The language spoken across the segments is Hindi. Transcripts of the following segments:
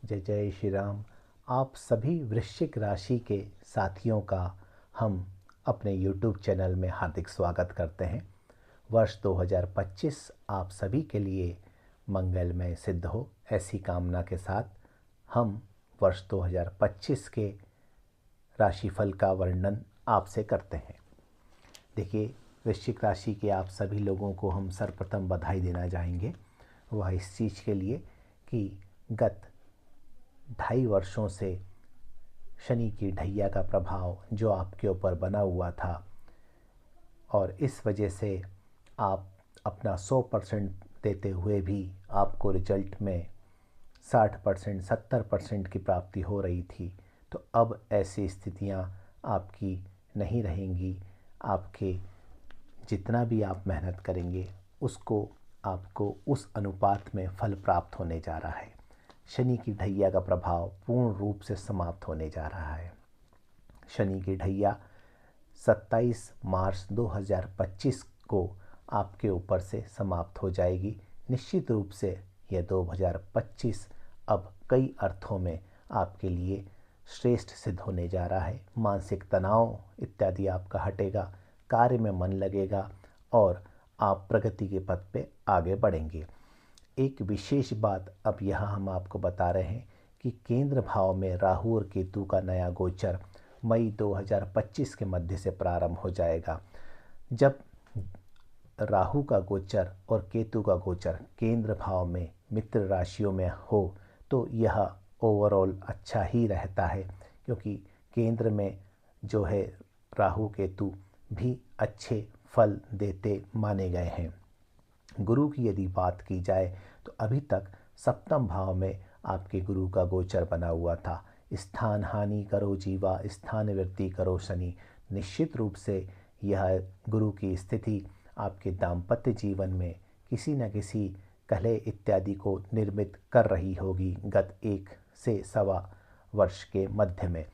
जय जय श्री राम। आप सभी वृश्चिक राशि के साथियों का हम अपने YouTube चैनल में हार्दिक स्वागत करते हैं। वर्ष 2025 आप सभी के लिए मंगलमय सिद्ध हो, ऐसी कामना के साथ हम वर्ष 2025 के राशिफल का वर्णन आपसे करते हैं। देखिए, वृश्चिक राशि के आप सभी लोगों को हम सर्वप्रथम बधाई देना चाहेंगे। वह इस चीज़ के लिए कि गत 2.5 वर्षों से शनि की ढैया का प्रभाव जो आपके ऊपर बना हुआ था और इस वजह से आप अपना 100% देते हुए भी आपको रिजल्ट में 60% 70% की प्राप्ति हो रही थी, तो अब ऐसी स्थितियां आपकी नहीं रहेंगी। आपके जितना भी आप मेहनत करेंगे उसको आपको उस अनुपात में फल प्राप्त होने जा रहा है। शनि की ढैया का प्रभाव पूर्ण रूप से समाप्त होने जा रहा है। शनि की ढैया 27 मार्च 2025 को आपके ऊपर से समाप्त हो जाएगी। निश्चित रूप से यह 2025 अब कई अर्थों में आपके लिए श्रेष्ठ सिद्ध होने जा रहा है। मानसिक तनाव इत्यादि आपका हटेगा, कार्य में मन लगेगा और आप प्रगति के पथ पे आगे बढ़ेंगे। एक विशेष बात अब यहाँ हम आपको बता रहे हैं कि केंद्र भाव में राहु और केतु का नया गोचर मई 2025 के मध्य से प्रारंभ हो जाएगा। जब राहु का गोचर और केतु का गोचर केंद्र भाव में मित्र राशियों में हो तो यह ओवरऑल अच्छा ही रहता है, क्योंकि केंद्र में जो है राहु केतु भी अच्छे फल देते माने गए हैं। गुरु की यदि बात की जाए तो अभी तक सप्तम भाव में आपके गुरु का गोचर बना हुआ था। स्थान हानि करो जीवा, स्थान वृद्धि करो शनि। निश्चित रूप से यह गुरु की स्थिति आपके दाम्पत्य जीवन में किसी न किसी कलह इत्यादि को निर्मित कर रही होगी गत 1 से सवा वर्ष के मध्य में।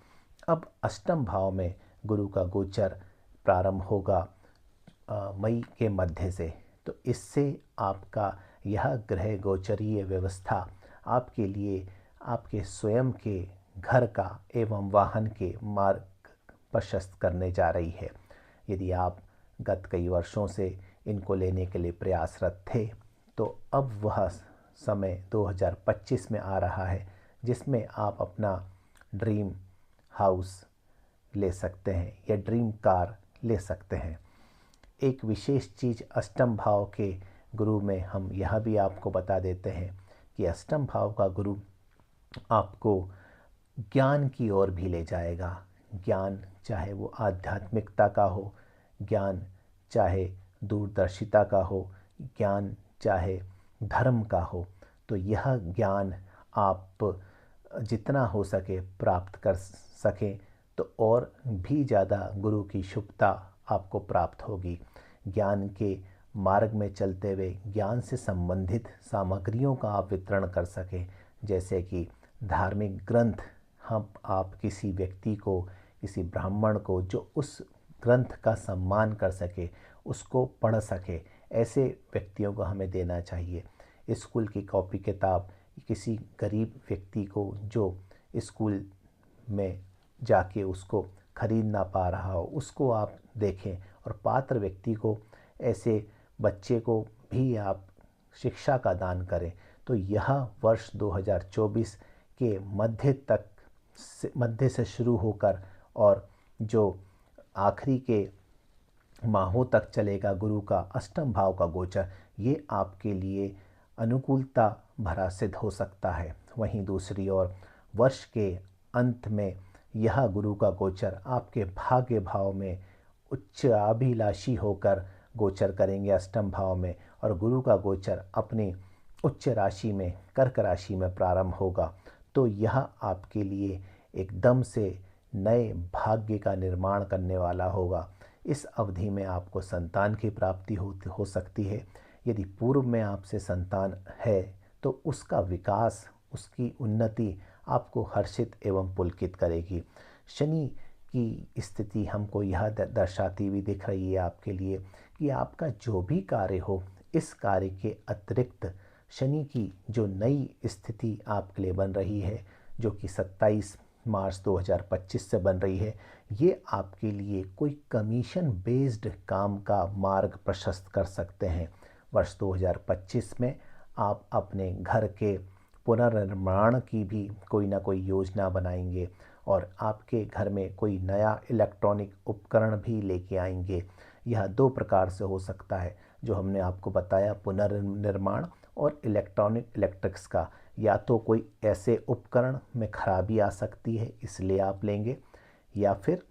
अब अष्टम भाव में गुरु का गोचर प्रारंभ होगा मई के मध्य से, तो इससे आपका यह ग्रह गोचरीय व्यवस्था आपके लिए आपके स्वयं के घर का एवं वाहन के मार्ग प्रशस्त करने जा रही है। यदि आप गत कई वर्षों से इनको लेने के लिए प्रयासरत थे तो अब वह समय 2025 में आ रहा है जिसमें आप अपना ड्रीम हाउस ले सकते हैं या ड्रीम कार ले सकते हैं। एक विशेष चीज़ अष्टम भाव के गुरु में हम यह भी आपको बता देते हैं कि अष्टम भाव का गुरु आपको ज्ञान की ओर भी ले जाएगा। ज्ञान चाहे वो आध्यात्मिकता का हो, ज्ञान चाहे दूरदर्शिता का हो, ज्ञान चाहे धर्म का हो, तो यह ज्ञान आप जितना हो सके प्राप्त कर सकें तो और भी ज़्यादा गुरु की शुभता आपको प्राप्त होगी। ज्ञान के मार्ग में चलते हुए ज्ञान से संबंधित सामग्रियों का आप वितरण कर सकें, जैसे कि धार्मिक ग्रंथ आप किसी व्यक्ति को, किसी ब्राह्मण को जो उस ग्रंथ का सम्मान कर सके उसको पढ़ सके, ऐसे व्यक्तियों को हमें देना चाहिए। स्कूल की कॉपी किताब किसी गरीब व्यक्ति को जो स्कूल में जाके उसको खरीद ना पा रहा हो उसको आप देखें, और पात्र व्यक्ति को, ऐसे बच्चे को भी आप शिक्षा का दान करें। तो यह वर्ष 2024 के मध्य से शुरू होकर और जो आखिरी के माहों तक चलेगा गुरु का अष्टम भाव का गोचर, ये आपके लिए अनुकूलता भरा सिद्ध हो सकता है। वहीं दूसरी ओर वर्ष के अंत में यह गुरु का गोचर आपके भाग्य भाव में उच्च अभिलाषी होकर गोचर करेंगे अष्टम भाव में, और गुरु का गोचर अपनी उच्च राशि में कर्क राशि में प्रारंभ होगा। तो यह आपके लिए एकदम से नए भाग्य का निर्माण करने वाला होगा। इस अवधि में आपको संतान की प्राप्ति हो सकती है। यदि पूर्व में आपसे संतान है तो उसका विकास, उसकी उन्नति आपको हर्षित एवं पुलकित करेगी। शनि की स्थिति हमको यह दर्शाती हुई दिख रही है आपके लिए कि आपका जो भी कार्य हो, इस कार्य के अतिरिक्त शनि की जो नई स्थिति आपके लिए बन रही है, जो कि 27 मार्च 2025 से बन रही है, ये आपके लिए कोई कमीशन बेस्ड काम का मार्ग प्रशस्त कर सकते हैं। वर्ष 2025 में आप अपने घर के पुनर्निर्माण की भी कोई ना कोई योजना बनाएंगे और आपके घर में कोई नया इलेक्ट्रॉनिक उपकरण भी लेके आएंगे। यह दो प्रकार से हो सकता है, जो हमने आपको बताया, पुनर्निर्माण और इलेक्ट्रिक्स का। या तो कोई ऐसे उपकरण में खराबी आ सकती है इसलिए आप लेंगे, या फिर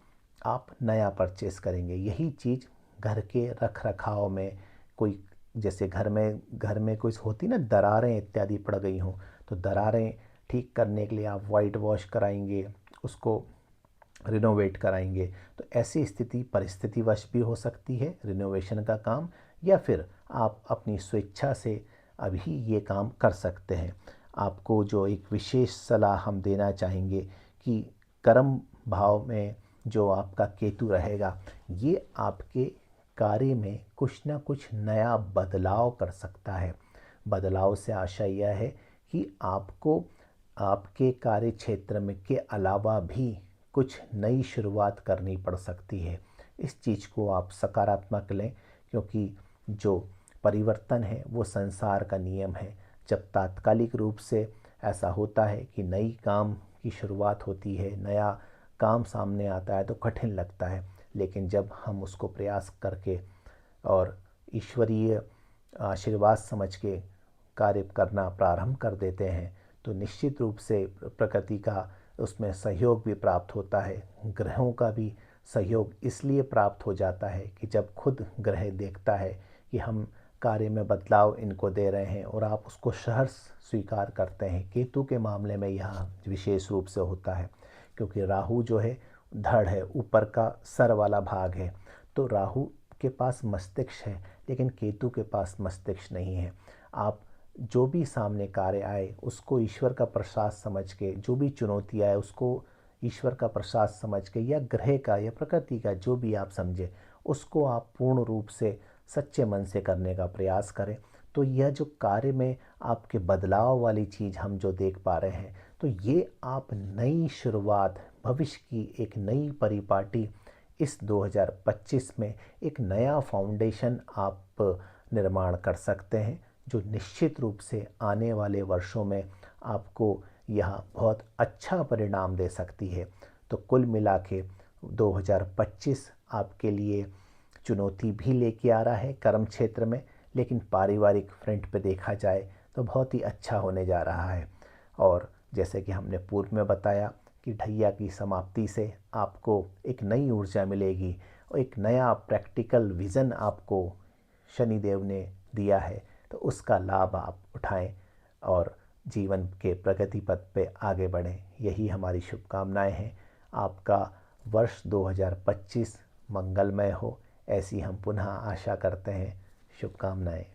आप नया परचेस करेंगे। यही चीज़ घर के रख रखाव में कोई, जैसे घर में कोई होती ना दरारें इत्यादि पड़ गई हों, तो दरारें ठीक करने के लिए आप वाइट वॉश कराएंगे, उसको रिनोवेट कराएंगे। तो ऐसी स्थिति परिस्थितिवश भी हो सकती है रिनोवेशन का काम, या फिर आप अपनी स्वेच्छा से अभी ये काम कर सकते हैं। आपको जो एक विशेष सलाह हम देना चाहेंगे कि कर्म भाव में जो आपका केतु रहेगा, ये आपके कार्य में कुछ ना कुछ नया बदलाव कर सकता है। बदलाव से आशा यह है कि आपको आपके कार्य क्षेत्र में के अलावा भी कुछ नई शुरुआत करनी पड़ सकती है। इस चीज़ को आप सकारात्मक लें, क्योंकि जो परिवर्तन है वो संसार का नियम है। जब तात्कालिक रूप से ऐसा होता है कि नई काम की शुरुआत होती है, नया काम सामने आता है, तो कठिन लगता है। लेकिन जब हम उसको प्रयास करके और ईश्वरीय आशीर्वाद समझ के कार्य करना प्रारंभ कर देते हैं, तो निश्चित रूप से प्रकृति का उसमें सहयोग भी प्राप्त होता है। ग्रहों का भी सहयोग इसलिए प्राप्त हो जाता है कि जब खुद ग्रह देखता है कि हम कार्य में बदलाव इनको दे रहे हैं और आप उसको सहर्ष स्वीकार करते हैं। केतु के मामले में यह विशेष रूप से होता है, क्योंकि राहु जो है धड़ है, ऊपर का सर वाला भाग है। तो राहु के पास मस्तिष्क है, लेकिन केतु के पास मस्तिष्क नहीं है। आप जो भी सामने कार्य आए उसको ईश्वर का प्रसाद समझ के, जो भी चुनौती आए उसको ईश्वर का प्रसाद समझ के, या ग्रह का या प्रकृति का, जो भी आप समझे, उसको आप पूर्ण रूप से सच्चे मन से करने का प्रयास करें। तो यह जो कार्य में आपके बदलाव वाली चीज़ हम जो देख पा रहे हैं, तो ये आप नई शुरुआत, भविष्य की एक नई परिपाटी इस 2025 में एक नया फाउंडेशन आप निर्माण कर सकते हैं, जो निश्चित रूप से आने वाले वर्षों में आपको यह बहुत अच्छा परिणाम दे सकती है। तो कुल मिला के 2025 आपके लिए चुनौती भी लेके आ रहा है कर्म क्षेत्र में, लेकिन पारिवारिक फ्रंट पे देखा जाए तो बहुत ही अच्छा होने जा रहा है। और जैसे कि हमने पूर्व में बताया कि ढैया की समाप्ति से आपको एक नई ऊर्जा मिलेगी और एक नया प्रैक्टिकल विज़न आपको शनिदेव ने दिया है, तो उसका लाभ आप उठाएं और जीवन के प्रगति पथ पे आगे बढ़ें। यही हमारी शुभकामनाएं हैं। आपका वर्ष 2025 मंगलमय हो, ऐसी हम पुनः आशा करते हैं। शुभकामनाएं।